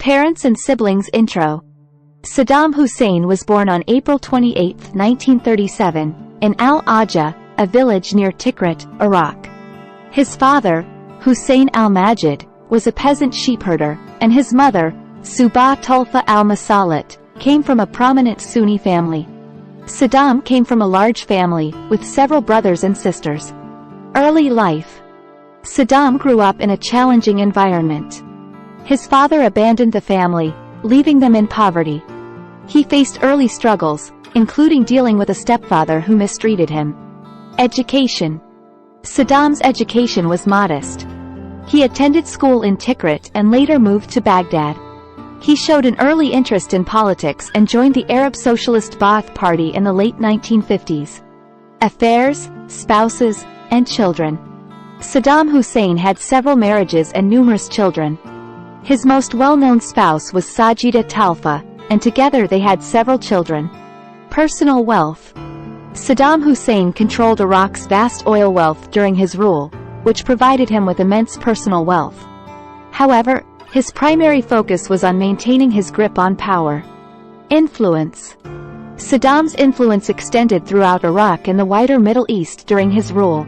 Parents and siblings intro. Saddam Hussein was born on April 28, 1937, in Al-Ajah, a village near Tikrit, Iraq. His father, Hussein al-Majid, was a peasant sheepherder, and his mother, Subah Tulfa al-Masalat, came from a prominent Sunni family. Saddam came from a large family, with several brothers and sisters. Early life. Saddam grew up in a challenging environment. His father abandoned the family, leaving them in poverty. He faced early struggles, including dealing with a stepfather who mistreated him. Education. Saddam's education was modest. He attended school in Tikrit and later moved to Baghdad. He showed an early interest in politics and joined the Arab Socialist Ba'ath Party in the late 1950s. Affairs, spouses, and children. Saddam Hussein had several marriages and numerous children. His most well-known spouse was Sajida Talfa, and together they had several children. Personal wealth. Saddam Hussein controlled Iraq's vast oil wealth during his rule, which provided him with immense personal wealth. However, his primary focus was on maintaining his grip on power. Influence. Saddam's influence extended throughout Iraq and the wider Middle East during his rule.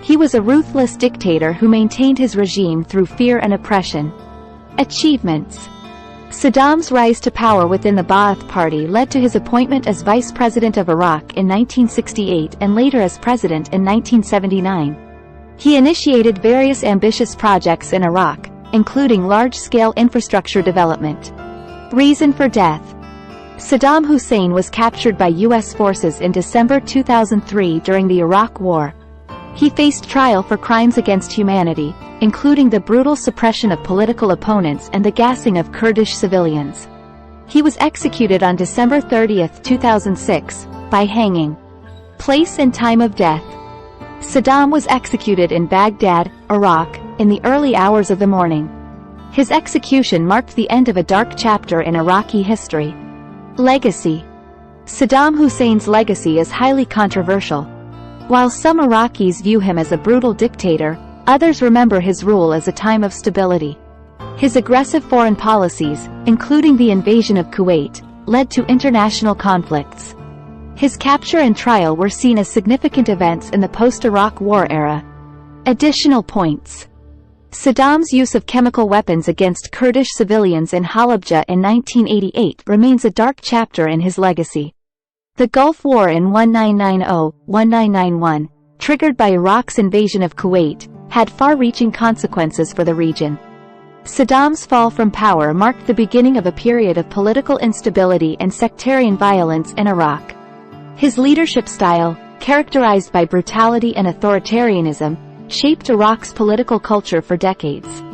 He was a ruthless dictator who maintained his regime through fear and oppression. Achievements. Saddam's rise to power within the Ba'ath Party led to his appointment as Vice President of Iraq in 1968 and later as President in 1979. He initiated various ambitious projects in Iraq, including large-scale infrastructure development. Reason for death. Saddam Hussein was captured by U.S. forces in December 2003 during the Iraq War. He faced trial for crimes against humanity, including the brutal suppression of political opponents and the gassing of Kurdish civilians. He was executed on December 30, 2006, by hanging. Place and time of death. Saddam was executed in Baghdad, Iraq, in the early hours of the morning. His execution marked the end of a dark chapter in Iraqi history. Legacy. Saddam Hussein's legacy is highly controversial. While some Iraqis view him as a brutal dictator, others remember his rule as a time of stability. His aggressive foreign policies, including the invasion of Kuwait, led to international conflicts. His capture and trial were seen as significant events in the post-Iraq War era. Additional points. Saddam's use of chemical weapons against Kurdish civilians in Halabja in 1988 remains a dark chapter in his legacy. The Gulf War in 1990-1991, triggered by Iraq's invasion of Kuwait, had far-reaching consequences for the region. Saddam's fall from power marked the beginning of a period of political instability and sectarian violence in Iraq. His leadership style, characterized by brutality and authoritarianism, shaped Iraq's political culture for decades.